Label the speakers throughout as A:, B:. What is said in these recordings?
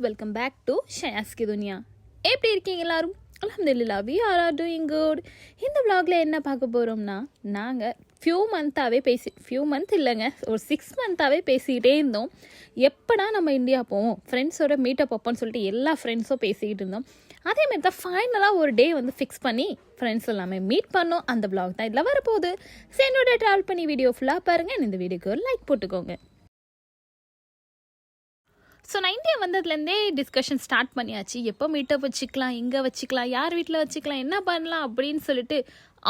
A: Welcome back to ஷயாஸ்கி துனியா. எப்படி இருக்கீங்க எல்லாரும்? அல்ஹம்துலில்லாஹ் we are all doing good. இந்த vlogல என்ன பார்க்க போகிறோம்னா, நாங்கள் ஃபியூ மந்த் இல்லைங்க, ஒரு 6 மந்த்தாகவே பேசிக்கிட்டே இருந்தோம். எப்படா நம்ம இந்தியா போவோம், ஃப்ரெண்ட்ஸோட மீட்டப் அப்போன்னு சொல்லிட்டு எல்லா ஃப்ரெண்ட்ஸும் பேசிக்கிட்டு இருந்தோம். அதேமாதிரி தான் ஃபைனலாக ஒரு டே வந்து ஃபிக்ஸ் பண்ணி ஃப்ரெண்ட்ஸ் எல்லாமே மீட் பண்ணோம். அந்த vlog தான் இதில் வரப்போகுது. சரி, என்னோட ட்ராவல் பண்ணி வீடியோ ஃபுல்லாக பாருங்கள். இந்த வீடியோக்கு ஒரு லைக் போட்டுக்கோங்க. ஸோ நான் இந்தியா வந்ததுலேருந்தே டிஸ்கஷன் ஸ்டார்ட் பண்ணியாச்சு. எப்போ மீட்டப் வச்சுக்கலாம், எங்கே வச்சுக்கலாம், யார் வீட்டில் வச்சுக்கலாம், என்ன பண்ணலாம் அப்படின்னு சொல்லிட்டு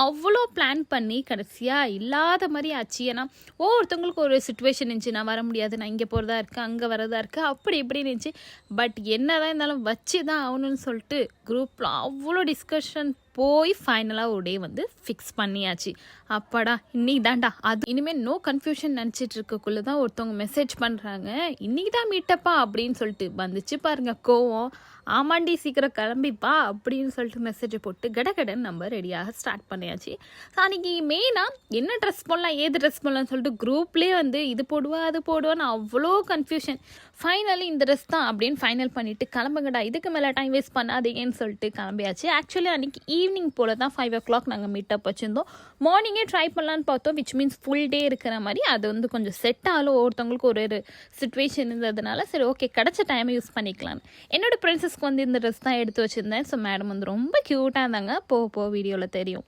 A: அவ்வளோ பிளான் பண்ணி கடைசியாக இல்லாத மாதிரி ஆச்சு. ஏன்னா ஒவ்வொருத்தவங்களுக்கு ஒரு சுச்சுவேஷன் இருந்துச்சு. நான் வர முடியாது, நான் இங்கே போகிறதா இருக்குது, அங்கே வரதா இருக்குது, அப்படி இப்படின்னு இருந்துச்சு. பட் என்ன தான் இருந்தாலும் வச்சு தான் ஆகணும்னு சொல்லிட்டு குரூப்பில் அவ்வளோ டிஸ்கஷன் போய் ஃபைனலாக ஒரு டே வந்து ஃபிக்ஸ் பண்ணியாச்சு. அப்பாடா இன்னைக்கு தான்டா அது, இனிமேல் நோ கன்ஃபியூஷன் நினச்சிட்டு இருக்கக்குள்ளே தான் ஒருத்தவங்க மெசேஜ் பண்ணுறாங்க, இன்னைக்கு தான் மீட்டப்பா அப்படின்னு சொல்லிட்டு வந்துச்சு பாருங்க கோவம். ஆமாண்டி சீக்கிரம் கிளம்பிப்பா அப்படின்னு சொல்லிட்டு மெசேஜை போட்டு கடகடன்னு நம்ம ரெடியாக ஸ்டார்ட் பண்ணியாச்சு. ஸோ அன்றைக்கி மெயினாக என்ன ட்ரெஸ் போடலாம், ஏது ட்ரெஸ் போடலாம்னு சொல்லிட்டு குரூப்லேயே வந்து இது போடுவா அது போடுவான்னு அவ்வளோ கன்ஃபியூஷன். ஃபைனலி இந்த ட்ரெஸ் தான் அப்படின்னு ஃபைனல் பண்ணிவிட்டு கிளம்புங்கடா, இதுக்கு மேலே டைம் வேஸ்ட் பண்ணாதீங்கன்னு சொல்லிட்டு கிளம்பியாச்சு. ஆக்சுவலி அன்றைக்கி ஈவினிங் போல் தான் 5 o'clock நாங்கள் மீட்டப் வச்சுருந்தோம். மார்னிங்கே ட்ரை பண்ணலான்னு பார்த்தோம், விச் மீன்ஸ் ஃபுல் டே இருக்கிற மாதிரி. அது வந்து கொஞ்சம் செட் ஆகலும், ஒவ்வொருத்தவங்களுக்கு ஒரு ஒரு சுச்சுவேஷன் இருந்ததுனால சரி ஓகே கிடச்ச டைமை யூஸ் பண்ணிக்கலாம். என்னோடய ப்ரின்சஸ்க்கு வந்து இந்த ட்ரெஸ் தான் எடுத்து வச்சுருந்தேன். ஸோ மேடம் வந்து ரொம்ப க்யூட்டாக இருந்தாங்க, போக வீடியோவில் தெரியும்.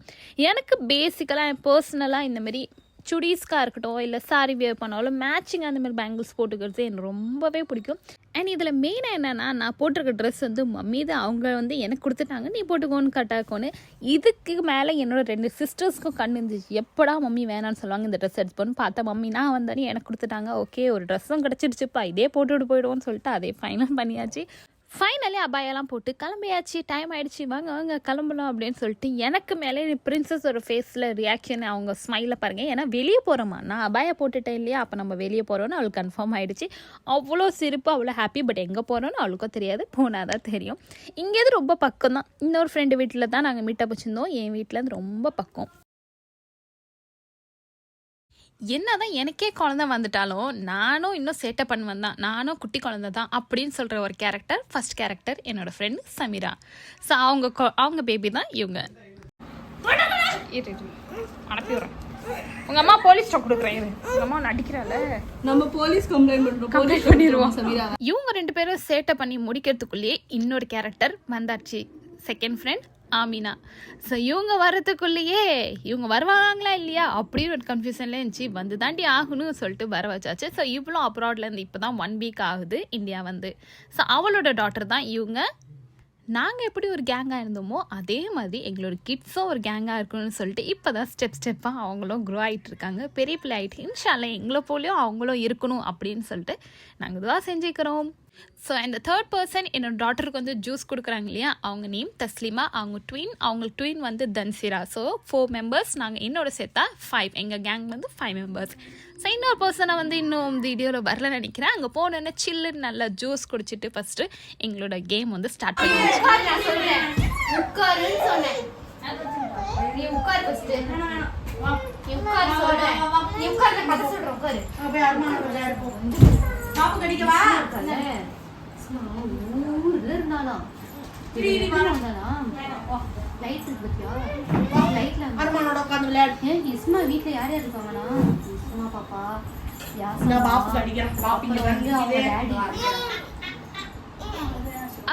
A: எனக்கு பேசிக்கலாக பர்சனலாக இந்தமாரி சுடிஸ்க்காக இருக்கட்டும், இல்லை சாரி வியர் பண்ணாலும் மேட்சிங் அந்தமாதிரி பேங்கிள்ஸ் போட்டுக்கிறது எனக்கு ரொம்பவே பிடிக்கும். அண்ட் இதில் மெயினாக என்னென்னா, நான் போட்டிருக்க ட்ரெஸ் வந்து மம்மி தான், அவங்க வந்து எனக்கு கொடுத்துட்டாங்க, நீ போட்டுக்கோன்னு கட்டாக்கோன்னு. இதுக்கு மேலே என்னோட 2 சிஸ்டர்ஸ்க்கும் கண்ணு இருந்துச்சு, எப்படா மம்மி வேணான்னு சொல்லுவாங்க இந்த ட்ரெஸ் எடுத்துப்போன்னு பார்த்தா மம்மி நான் வந்தானே எனக்கு கொடுத்துட்டாங்க. ஓகே ஒரு ட்ரெஸ்ஸும் கிடச்சிடுச்சுப்பா, இதே போட்டுவிட்டு போயிடுவோன்னு சொல்லிட்டு அதே ஃபைனல் பண்ணியாச்சு. ஃபைனலி அபாயெல்லாம் போட்டு கிளம்பியாச்சு. டைம் ஆகிடுச்சு, வாங்க வாங்க கிளம்பலாம் அப்படின்னு சொல்லிட்டு எனக்கு மேலே பிரின்சஸோட ஃபேஸில் ரியாக்ஷன், அவங்க ஸ்மைலில் பாருங்கள். ஏன்னா வெளியே போகிறோமா, நான் அபாயா போட்டுட்டேன் இல்லையா, அப்போ நம்ம வெளியே போகிறோன்னு அவளுக்கு கன்ஃபார்ம் ஆகிடுச்சு. அவ்வளோ சிரிப்பு, அவ்வளோ ஹாப்பி. பட் எங்கே போகிறோன்னு அவளுக்கும் தெரியாது, போனால் தான் தெரியும். இங்கேருந்து ரொம்ப பக்கம் தான், இன்னொரு ஃப்ரெண்டு வீட்டில் தான் நாங்கள் மீட்டப் வச்சுருந்தோம். என் வீட்டிலேருந்து ரொம்ப பக்கம். என்னதான் எனக்கே குழந்தை வந்துட்டாலும் நானும் இன்னும் சேட்டை பண்ணுவேன் தான், நானும் குட்டி குழந்தை தான் அப்படின்னு சொல்கிற ஒரு கேரக்டர், ஃபர்ஸ்ட் கேரக்டர் என்னோட ஃப்ரெண்ட் சமீரா. ஸோ அவங்க பேபி தான் இவங்க. அனுப்பி விடுறேன், உங்கள் அம்மா போலீஸ் ஸ்டாப் கொடுக்குறேன். உங்கள் அம்மா நடிக்கிறாள், நம்ம போலீஸ் கம்ப்ளைண்ட் பண்ணிடுவோம். இவங்க 2 பேரும் சேட்டை பண்ணி முடிக்கிறதுக்குள்ளேயே இன்னொரு கேரக்டர் வந்தாச்சு, செகண்ட் ஃப்ரெண்ட் ஆமினா. ஸோ இவங்க வர்றதுக்குள்ளேயே இவங்க வருவாங்களா இல்லையா அப்படின்னு ஒரு கன்ஃபியூஷன்ல இருந்துச்சு. வந்து தாண்டி ஆகணும்னு சொல்லிட்டு வர வச்சாச்சு. ஸோ இவ்வளோ அப்ராட்லேருந்து இப்போ தான் 1 week ஆகுது இந்தியா வந்து. ஸோ அவளோட டாட்டர் தான் இவங்க. நாங்கள் எப்படி ஒரு கேங்காக இருந்தோமோ அதே மாதிரி எங்களோட கிட்ஸும் ஒரு கேங்காக இருக்கணும்னு சொல்லிட்டு இப்போ தான் ஸ்டெப்பாக அவங்களும் க்ரோ ஆகிட்டு இருக்காங்க, பெரிய பிள்ளை ஆகிட்டு. இன்ஷால்லா எங்களை போலேயும் அவங்களும் இருக்கணும் அப்படின்னு சொல்லிட்டு நாங்கள் இதுவாக செஞ்சுக்கிறோம். ஸோ இந்த தேர்ட் பர்சன் என்னோட டாட்டருக்கு வந்து ஜூஸ் கொடுக்குறாங்க இல்லையா, அவங்க நேம் தஸ்லிமா, அவங்க அவங்களுக்கு ட்வின் வந்து தன்சிரா. ஸோ 4 members, நாங்கள் என்னோட சேர்த்தா 5, எங்கள் கேங் வந்து 5 members. ஸோ இன்னொரு பர்சனை வந்து இன்னும் வீடியோவில் வரல நினைக்கிறேன். அங்கே போனோன்னே சில்லுன்னு நல்லா ஜூஸ் குடிச்சிட்டு ஃபஸ்ட்டு எங்களோட கேம் வந்து ஸ்டார்ட் பண்ணிடுச்சு.
B: வீட்டுல யார் யார் இருக்காங்கன்னா பாப்பா,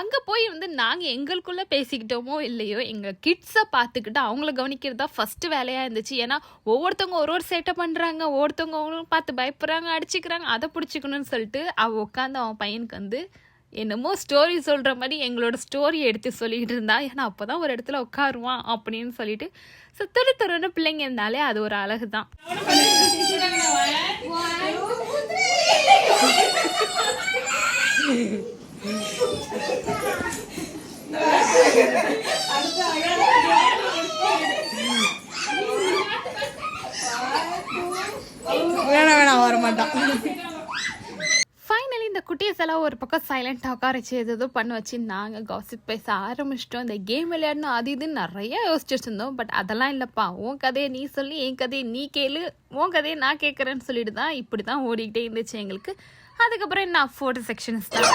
A: அங்கே போய் வந்து நாங்கள் எங்களுக்குள்ளே பேசிக்கிட்டோமோ இல்லையோ, எங்கள் கிட்ஸை பார்த்துக்கிட்டு அவங்கள கவனிக்கிறது தான் ஃபஸ்ட்டு வேலையாக இருந்துச்சு. ஏன்னா ஒவ்வொருத்தவங்க ஒரு சேட்டை பண்ணுறாங்க, ஒவ்வொருத்தவங்க அவங்களும் பார்த்து பயப்படுறாங்க, அடிச்சுக்கிறாங்க. அதை பிடிச்சிக்கணும்னு சொல்லிட்டு அவள் உட்காந்து அவன் பையனுக்கு வந்து என்னமோ ஸ்டோரி சொல்கிற மாதிரி எங்களோட ஸ்டோரியை எடுத்து சொல்லிக்கிட்டு இருந்தா. ஏன்னா அப்போ தான் ஒரு இடத்துல உட்காருவான் அப்படின்னு சொல்லிட்டு. ஸோ துருன்னு பிள்ளைங்க இருந்தாலே அது ஒரு அழகு தான்.
B: வேணாம் வர மாட்டான்.
A: ஃபைனலி இந்த குட்டீஸ் எல்லாம் ஒரு பக்கம் சைலண்டாக உட்கார வச்சு ஏதோ பண்ண வச்சு நாங்கள் காசிப் பேச ஆரம்பிச்சிட்டோம். இந்த கேம் விளையாடணும் அது இதுன்னு நிறைய யோசிச்சுட்டு இருந்தோம். பட் அதெல்லாம் இல்லைப்பா, உன் கதையை நீ சொல்லி என் கதையை நீ கேளு, உன் கதையை நான் கேட்குறேன்னு சொல்லிட்டு தான் இப்படி தான் ஓடிக்கிட்டே இருந்துச்சு எங்களுக்கு. அதுக்கப்புறம் என்ன ஃபோட்டோ செக்ஷன் ஸ்டார்ட்.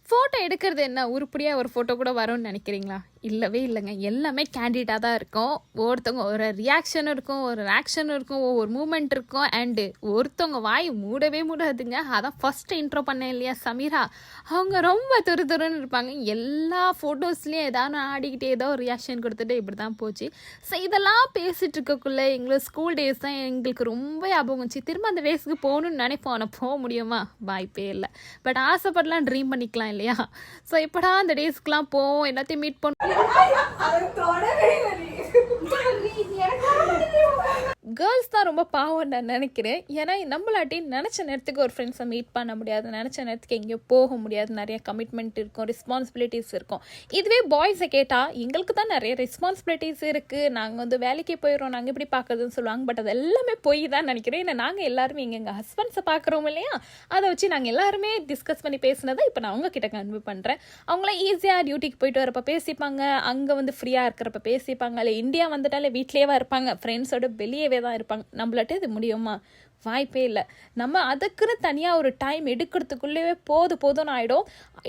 A: ஃபோட்டோ எடுக்கிறது என்ன உருப்படியாக ஒரு ஃபோட்டோ கூட வரும்னு நினைக்கிறீங்களா? இல்லவே இல்லைங்க. எல்லாமே கேண்டிடாக தான் இருக்கும். ஒருத்தவங்க ஒரு ரியாக்ஷனும் இருக்கும், ஒரு ஆக்ஷனும் இருக்கும், ஒவ்வொரு மூமெண்ட் இருக்கும். அண்டு ஒருத்தவங்க வாய் மூடவே மூடாதுங்க. அதான் ஃபஸ்ட்டு இன்ட்ரோ பண்ணேன் இல்லையா சமீரா, அவங்க ரொம்ப துருன்னு இருப்பாங்க. எல்லா ஃபோட்டோஸ்லேயும் ஏதாவது ஆடிக்கிட்டே ஏதோ ஒரு ரியாக்ஷன் கொடுத்துட்டு இப்படி தான் போச்சு. ஸோ இதெல்லாம் பேசிகிட்டு இருக்கக்குள்ளே எங்களுக்கு ஸ்கூல் டேஸ் தான் எங்களுக்கு ரொம்ப ஞாபகம் வந்துச்சு. திரும்ப அந்த டேஸ்க்கு போகணுன்னு நினைப்போம். ஆனால் போக முடியுமா? வாய்ப்பே இல்லை. பட் ஆசைப்படலாம், ட்ரீம் பண்ணிக்கலாம் இல்லையா? ஸோ இப்படா அந்த டேஸ்க்குலாம் போவோம், எல்லாத்தையும் மீட் பண்ணுவோம். கேர்ள்ஸ் தான் ரொம்ப பாவம் நான் நினைக்கிறேன். ஏன்னா நம்மளாட்டி நினச்ச நேரத்துக்கு ஒரு ஃப்ரெண்ட்ஸை மீட் பண்ண முடியாது, நினச்ச நேரத்துக்கு எங்கேயோ போக முடியாது, நிறைய கமிட்மெண்ட் இருக்கும், ரெஸ்பான்சிபிலிட்டிஸ் இருக்கும். இதுவே பாய்ஸை கேட்டால் எங்களுக்கு தான் நிறைய ரெஸ்பான்சிபிலிட்டிஸ் இருக்குது, நாங்கள் வந்து வேலைக்கு போயிடுறோம், நாங்கள் எப்படி பார்க்குறதுன்னு சொல்லுவாங்க. பட் அது எல்லாமே போய் தான் நினைக்கிறேன். ஏன்னா நாங்கள் எல்லாருமே எங்கள் ஹஸ்பண்ட்ஸை பார்க்குறோம் இல்லையா, அதை வச்சு நாங்கள் எல்லாருமே டிஸ்கஸ் பண்ணி பேசினதை இப்போ நான் அவங்கக்கிட்ட கன்வே பண்ணுறேன். அவங்களாம் ஈஸியாக டியூட்டிக்கு போயிட்டு வரப்போ பேசிப்பாங்க, அங்கே வந்து ஃப்ரீயாக இருக்கிறப்ப பேசிப்பாங்க. இல்லை இந்தியா வந்துட்டாலே வீட்லேயே இருப்பாங்க, ஃப்ரெண்ட்ஸோட வெளியவே தான் இருப்பாங்க. நம்மளாட்டு இது முடியுமா? வாய்ப்பே இல்லை. நம்ம அதுக்குன்னு தனியாக ஒரு டைம் எடுக்கிறதுக்குள்ளேயே போதும்னு ஆகிடும்.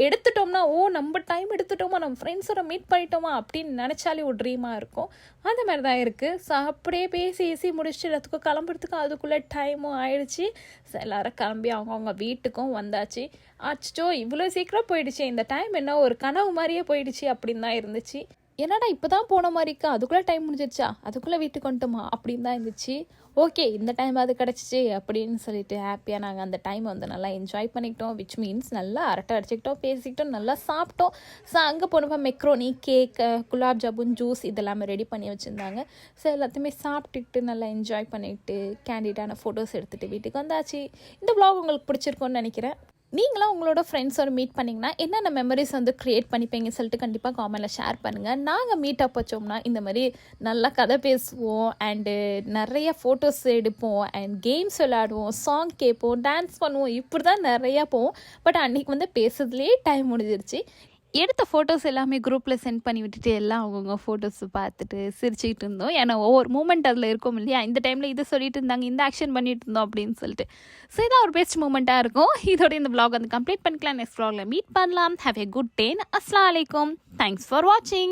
A: எடுத்துட்டோம்னா நம்ம டைம் எடுத்துட்டோமா, நம்ம ஃப்ரெண்ட்ஸோட மீட் பண்ணிட்டோமா அப்படின்னு நினச்சாலே ஒரு ட்ரீமாக இருக்கும். அந்த மாதிரி தான் இருக்குது. ஸோ அப்படியே பேசி முடிச்சுட்டு எல்லாத்துக்கும் கிளம்புறதுக்கும் அதுக்குள்ளே டைமும் ஆயிடுச்சு. ஸோ எல்லோரும் கிளம்பி அவங்கவுங்க வீட்டுக்கும் வந்தாச்சு. அச்சோ இவ்வளோ சீக்கிரம் போயிடுச்சு, இந்த டைம் என்ன ஒரு கனவு மாதிரியே போயிடுச்சு அப்படின்னு தான் இருந்துச்சு. என்னடா இப்போ தான் போன மாதிரி இருக்கா, அதுக்குள்ளே டைம் முடிஞ்சிருச்சா, அதுக்குள்ளே வீட்டுக்கு வந்துட்டோமா அப்படின்னு தான் இருந்துச்சு. ஓகே இந்த டைம் அது கிடச்சிச்சு அப்படின்னு சொல்லிட்டு ஹாப்பியாக நாங்கள் அந்த டைமை வந்து நல்லா என்ஜாய் பண்ணிக்கிட்டோம். விச் மீன்ஸ் நல்லா அரட்டை அடிச்சுக்கிட்டோம், பேசிக்கிட்டோம், நல்லா சாப்பிட்டோம். ஸோ அங்கே போனப்போ மெக்ரோனி, கேக்கு, குலாப் ஜாமுன், ஜூஸ் இதெல்லாமே ரெடி பண்ணி வச்சுருந்தாங்க. ஸோ எல்லாத்தையுமே சாப்பிட்டுக்கிட்டு நல்லா என்ஜாய் பண்ணிக்கிட்டு கேண்டிடான ஃபோட்டோஸ் எடுத்துகிட்டு வீட்டுக்கு வந்தாச்சு. இந்த vlog உங்களுக்கு பிடிச்சிருக்கோன்னு நினைக்கிறேன். நீங்களும் உங்களோட ஃப்ரெண்ட்ஸோட மீட் பண்ணிங்கன்னா என்னென்ன மெமரிஸ் வந்து க்ரியேட் பண்ணிப்பீங்கன்னு சொல்லிட்டு கண்டிப்பாக காமெண்ட்டில் ஷேர் பண்ணுங்கள். நாங்கள் மீட் அப் வச்சோம்னா இந்த மாதிரி நல்லா கதை பேசுவோம், அண்டு நிறைய ஃபோட்டோஸ் எடுப்போம், அண்ட் கேம்ஸ் விளையாடுவோம், சாங் கேட்போம், டான்ஸ் பண்ணுவோம், இப்படி தான் நிறையா போவோம். பட் அன்றைக்கி வந்து பேசுறதுலேயே டைம் முடிஞ்சிருச்சு. எடுத்த ஃபோட்டோஸ் எல்லாமே குரூப்பில் சென்ட் பண்ணி விட்டுட்டு எல்லாம் அவங்கவுங்க ஃபோட்டோஸ் பார்த்துட்டு சிரிச்சுக்கிட்டு இருந்தோம். ஏன்னா ஒவ்வொரு மூமெண்ட் அதில் இருக்கும் இல்லையா, இந்த டைமில் இதை சொல்லிட்டு இருந்தாங்க, இந்த ஆக்ஷன் பண்ணிட்டு இருந்தோம் அப்படின்னு சொல்லிட்டு. ஸோ இதான் ஒரு பெஸ்ட் மூமெண்ட்டாக இருக்கும். இதோட இந்த vlog வந்து கம்ப்ளீட் பண்ணிக்கலாம். நெக்ஸ்ட் vlogல மீட் பண்ணலாம். Have a good day. அஸ்ஸலாமு அலைக்கும். தேங்க்ஸ் ஃபார் வாட்சிங்.